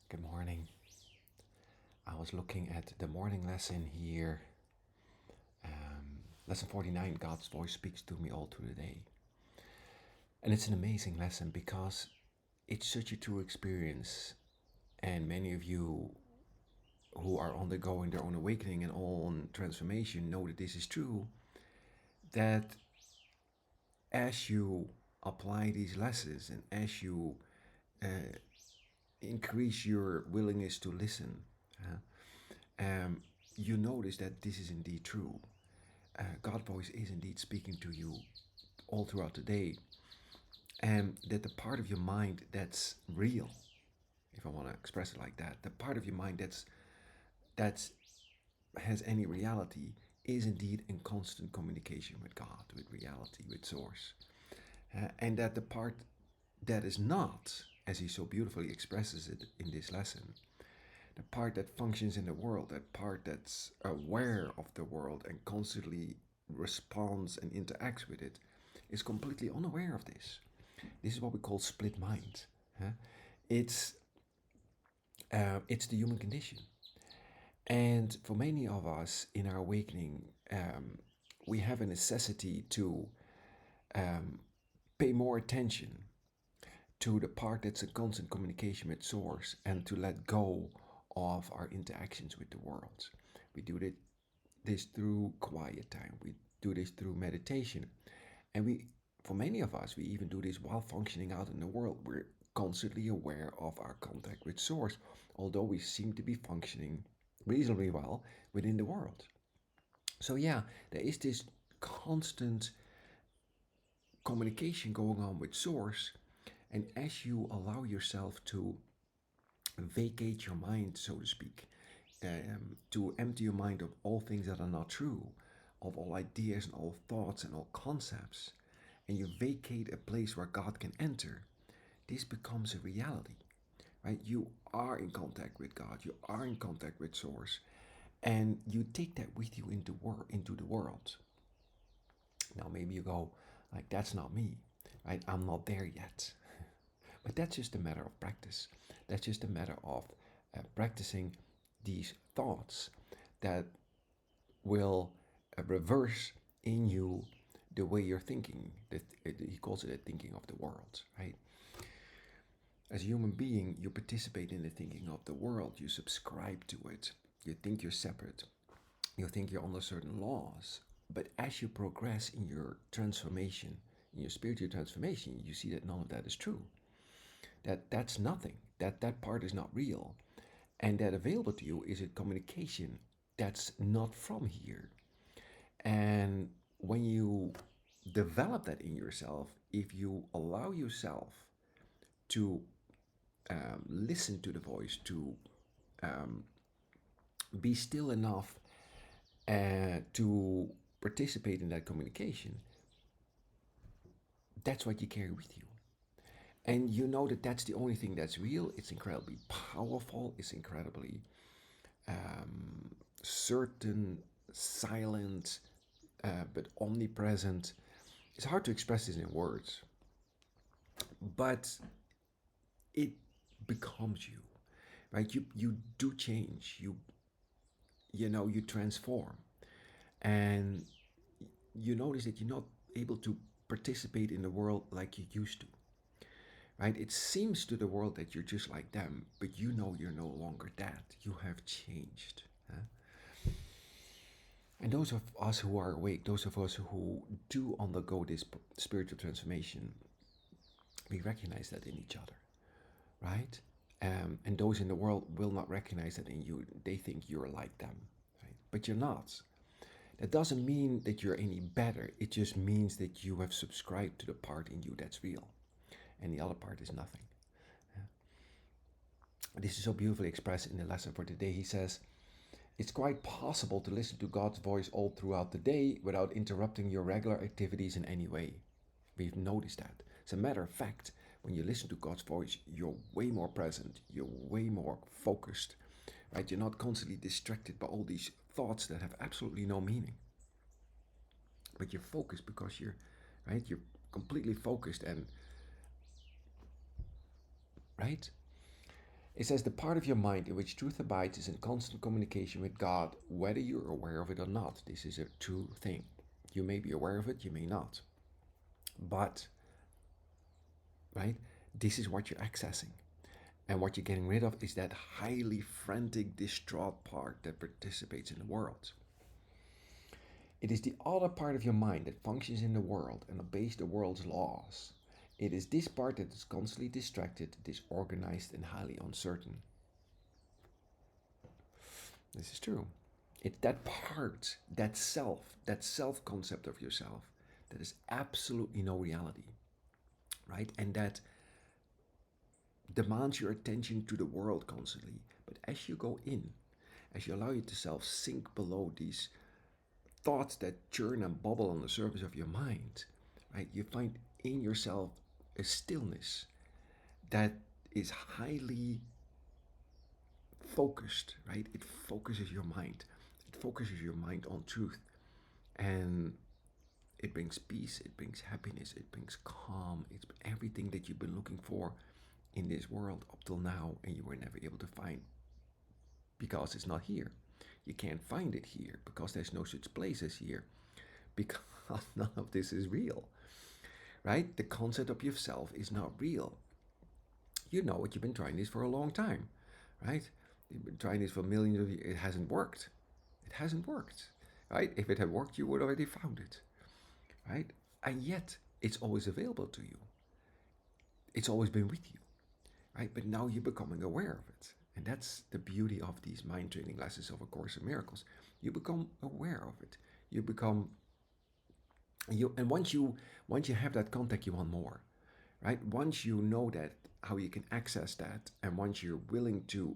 Good morning. I was looking at the morning lesson here. Lesson 49, God's voice speaks to me all through the day. And it's an amazing lesson because it's such a true experience. And many of you who are undergoing their own awakening and own transformation know that this is true. That as you apply these lessons and as you uh, increase your willingness to listen, um, you notice that this is indeed true. God's voice is indeed speaking to you all throughout the day, and that the part of your mind that's real, if I want to express it like that, the part of your mind that's has any reality is indeed in constant communication with God, with reality, with Source, and that the part that is not, as he so beautifully expresses it in this lesson, the part that functions in the world, that part that's aware of the world and constantly responds and interacts with it, is completely unaware of this. This is what we call split mind. Huh? It's it's the human condition, and for many of us in our awakening, we have a necessity to um, pay more attention to the part that's a constant communication with Source and to let go of our interactions with the world. We do this through quiet time. We do this through meditation. And for many of us, we even do this while functioning out in the world. We're constantly aware of our contact with Source, although we seem to be functioning reasonably well within the world. So, yeah, there is this constant communication going on with Source. And as you allow yourself to vacate your mind, so to speak, to empty your mind of all things that are not true, of all ideas and all thoughts and all concepts, and you vacate a place where God can enter, this becomes a reality, right? You are in contact with God, you are in contact with Source, and you take that with you into the world. Now, maybe you go, like, that's not me, right? I'm not there yet. But that's just a matter of practice. That's just a matter of practicing these thoughts that will reverse in you the way you're thinking. He calls it a thinking of the world, right? As a human being, you participate in the thinking of the world. You subscribe to it. You think you're separate. You think you're under certain laws. But as you progress in your transformation, in your spiritual transformation, you see that none of that is true. That's nothing. That part is not real. And that available to you is a communication that's not from here. And when you develop that in yourself, if you allow yourself to listen to the voice, to um, be still enough to participate in that communication, that's what you carry with you. And you know that that's the only thing that's real. It's incredibly powerful. It's incredibly certain, silent, but omnipresent. It's hard to express this in words, but it becomes you, right? You do change. You transform, and you notice that you're not able to participate in the world like you used to, right? It seems to the world that you're just like them, but you know you're no longer that. You have changed. Huh? And those of us who are awake, those of us who do undergo this spiritual transformation, we recognize that in each other, right? And those in the world will not recognize that in you. They think you're like them, right? But you're not. That doesn't mean that you're any better. It just means that you have subscribed to the part in you that's real, and the other part is nothing. This is so beautifully expressed in the lesson for today. He says, it's quite possible to listen to God's voice all throughout the day without interrupting your regular activities in any way. We've noticed that. As a matter of fact, when you listen to God's voice, you're way more present, you're way more focused, right? You're not constantly distracted by all these thoughts that have absolutely no meaning. But you're focused because you're completely focused and, right? It says the part of your mind in which truth abides is in constant communication with God, whether you're aware of it or not. This is a true thing. You may be aware of it, you may not. But, right, this is what you're accessing. And what you're getting rid of is that highly frantic, distraught part that participates in the world. It is the other part of your mind that functions in the world and obeys the world's laws. It is this part that is constantly distracted, disorganized, and highly uncertain. This is true. It's that part, that self concept of yourself, that is absolutely no reality, right? And that demands your attention to the world constantly. But as you go in, as you allow yourself sink below these thoughts that churn and bubble on the surface of your mind, right? You find in yourself a stillness that is highly focused, right? It focuses your mind. It focuses your mind on truth. And it brings peace, it brings happiness, it brings calm. It's everything that you've been looking for in this world up till now and you were never able to find because it's not here. You can't find it here because there's no such place as here because none of this is real, right? The concept of yourself is not real. You know it, you've been trying this for a long time, right? You've been trying this for millions of years. It hasn't worked. It hasn't worked, right? If it had worked, you would already found it, right? And yet, it's always available to you. It's always been with you, right? But now you're becoming aware of it. And that's the beauty of these mind training lessons of A Course in Miracles. You become aware of it. You become and once you have that contact, you want more, right? Once you know that how you can access that, and once you're willing to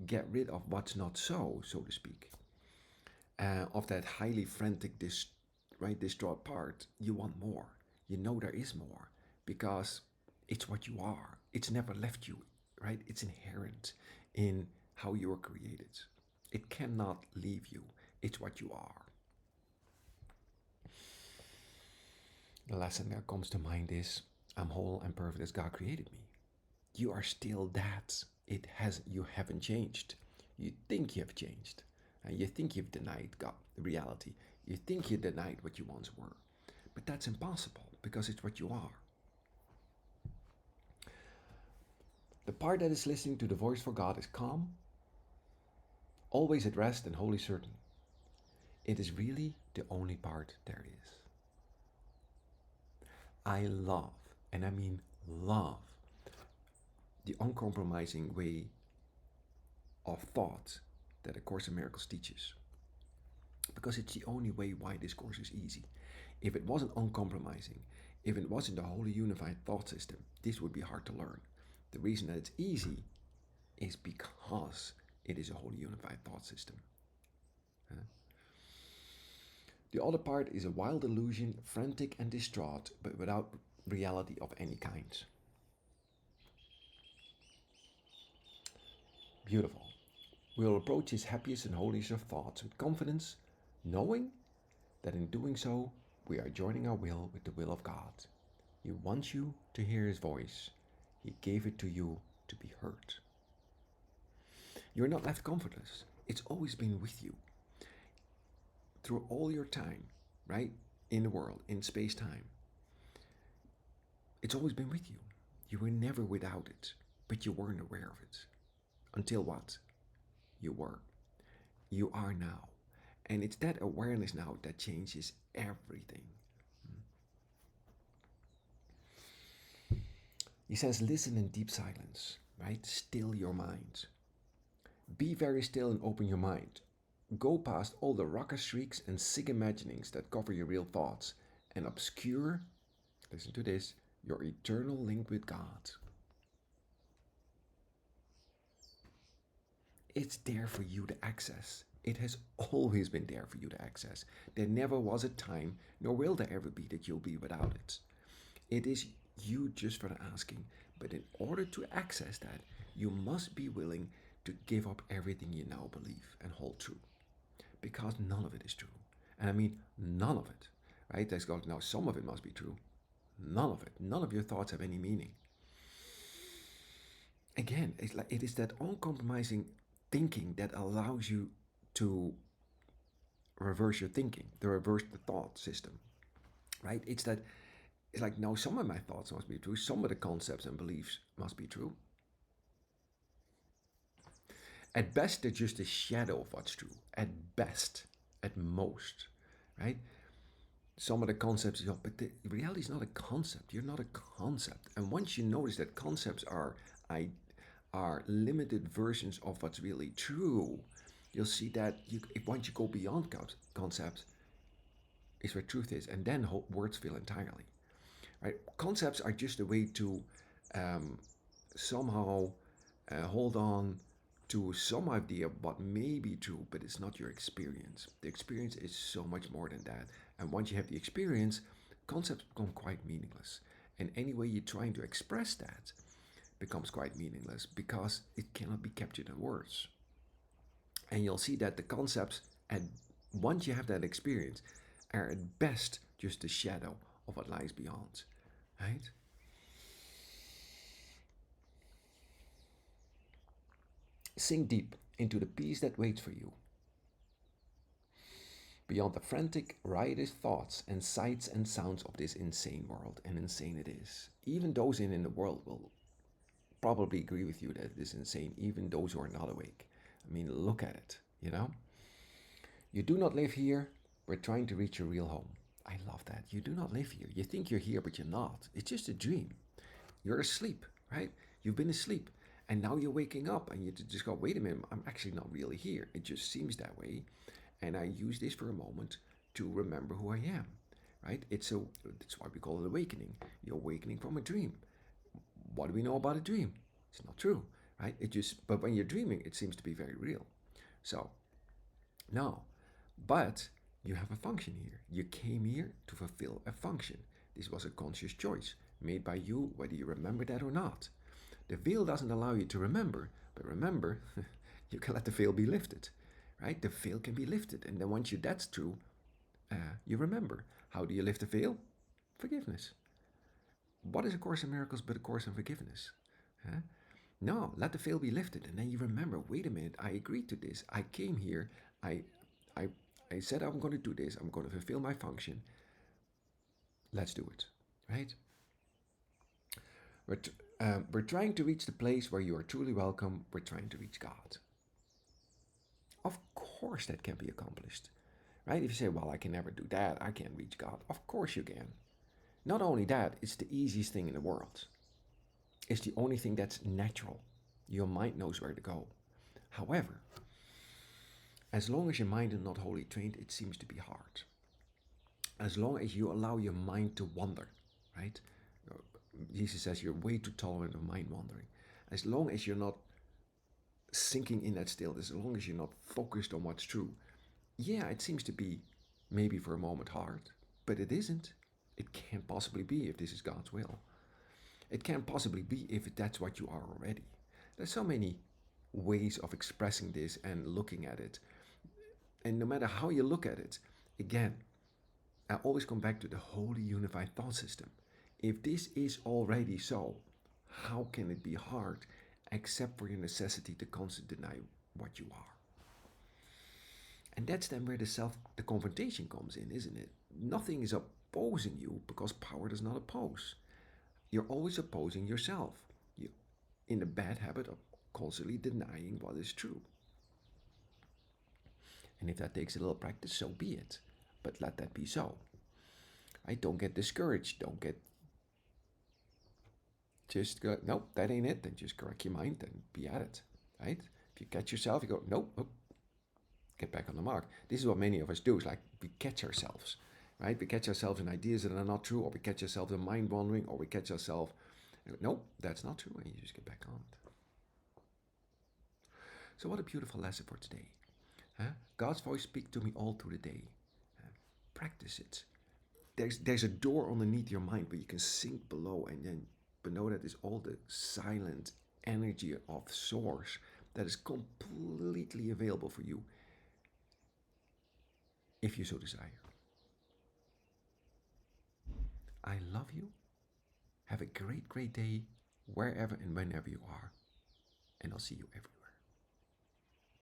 get rid of what's not so, so to speak, of that highly frantic, distraught part, you want more. You know there is more because it's what you are. It's never left you, right? It's inherent in how you were created. It cannot leave you. It's what you are. The lesson that comes to mind is I'm whole and perfect as God created me. You are still that. You haven't changed. You think you have changed. And you think you've denied God, reality. You think you denied what you once were. But that's impossible because it's what you are. The part that is listening to the voice for God is calm, always at rest and wholly certain. It is really the only part there is. I love, and I mean love, the uncompromising way of thought that A Course in Miracles teaches. Because it's the only way why this course is easy. If it wasn't uncompromising, if it wasn't a wholly unified thought system, this would be hard to learn. The reason that it's easy is because it is a wholly unified thought system. The other part is a wild illusion, frantic and distraught, but without reality of any kind. Beautiful. We will approach his happiest and holiest of thoughts with confidence, knowing that in doing so, we are joining our will with the will of God. He wants you to hear his voice. He gave it to you to be heard. You're not left comfortless. It's always been with you. Through all your time, right? In the world, in space-time. It's always been with you. You were never without it, but you weren't aware of it. Until what? You were. You are now. And it's that awareness now that changes everything. He says, listen in deep silence, right? Still your mind. Be very still and open your mind. Go past all the raucous shrieks and sick imaginings that cover your real thoughts and obscure, listen to this, your eternal link with God. It's there for you to access. It has always been there for you to access. There never was a time, nor will there ever be, that you'll be without it. It is you just for the asking. But in order to access that, you must be willing to give up everything you now believe and hold true. Because none of it is true. And I mean none of it. Right? There's got now some of it must be true. None of it. None of your thoughts have any meaning. again, it's like it is that uncompromising thinking that allows you to reverse your thinking, to reverse the thought system, right? It's like, no, some of my thoughts must be true, some of the concepts and beliefs must be true. At best, they're just a shadow of what's true. At best, at most, right? Some of the concepts, but the reality is not a concept. You're not a concept. And once you notice that concepts I, are limited versions of what's really true, you'll see that if once you go beyond concepts, is where truth is, and then words fill entirely. Right? Concepts are just a way to um, somehow hold on to some idea of what may be true, but it's not your experience. The experience is so much more than that. And once you have the experience, concepts become quite meaningless. And any way you're trying to express that becomes quite meaningless because it cannot be captured in words. And you'll see that the concepts, and once you have that experience, are at best just a shadow of what lies beyond. Right? Sink deep into the peace that waits for you, beyond the frantic, riotous thoughts and sights and sounds of this insane world. And insane it is. Even those in the world will probably agree with you that it is insane, even those who are not awake. I mean, look at it, you know? You do not live here, we're trying to reach your real home. I love that. You do not live here. You think you're here, but you're not. It's just a dream. You're asleep, right? You've been asleep. And now you're waking up and you just go, wait a minute, I'm actually not really here. It just seems that way. And I use this for a moment to remember who I am, right? That's why we call it awakening. You're awakening from a dream. What do we know about a dream? It's not true, right? But when you're dreaming, it seems to be very real. So, no, but you have a function here. You came here to fulfill a function. This was a conscious choice made by you, whether you remember that or not. The veil doesn't allow you to remember, but remember, you can let the veil be lifted, right? The veil can be lifted, and then once that's true, you remember. How do you lift the veil? Forgiveness. What is A Course in Miracles but A Course in Forgiveness? Huh? No, let the veil be lifted, and then you remember. Wait a minute, I agreed to this. I came here. I, I, I said I'm going to do this. I'm going to fulfill my function. Let's do it, right? We're trying to reach the place where you are truly welcome. We're trying to reach God. Of course, that can be accomplished, right? If you say, well, I can never do that, I can't reach God. Of course, you can. Not only that, it's the easiest thing in the world. It's the only thing that's natural. Your mind knows where to go. However, as long as your mind is not wholly trained, it seems to be hard. As long as you allow your mind to wander, right? Jesus says you're way too tolerant of mind wandering. As long as you're not sinking in that stillness, as long as you're not focused on what's true, yeah, it seems to be maybe for a moment hard, but it isn't. It can't possibly be if this is God's will. It can't possibly be if that's what you are already. There's so many ways of expressing this and looking at it. And no matter how you look at it, again, I always come back to the wholly unified thought system. If this is already so, how can it be hard except for your necessity to constantly deny what you are? And that's then where the confrontation comes in, isn't it? Nothing is opposing you because power does not oppose. You're always opposing yourself. You're in the bad habit of constantly denying what is true. And if that takes a little practice, so be it. But let that be so. Right? Don't get discouraged. Don't get just go, nope, that ain't it. Then just correct your mind and be at it. Right? If you catch yourself, you go, nope, get back on the mark. This is what many of us do. It's like we catch ourselves. Right? We catch ourselves in ideas that are not true, or we catch ourselves in mind wandering, or we catch ourselves, nope, that's not true, and you just get back on it. So what a beautiful lesson for today. Huh? God's voice speaks to me all through the day. Practice it. There's a door underneath your mind where you can sink below, and then below that is all the silent energy of source that is completely available for you if you so desire. I love you. Have a great, great day wherever and whenever you are. and I'll see you everywhere.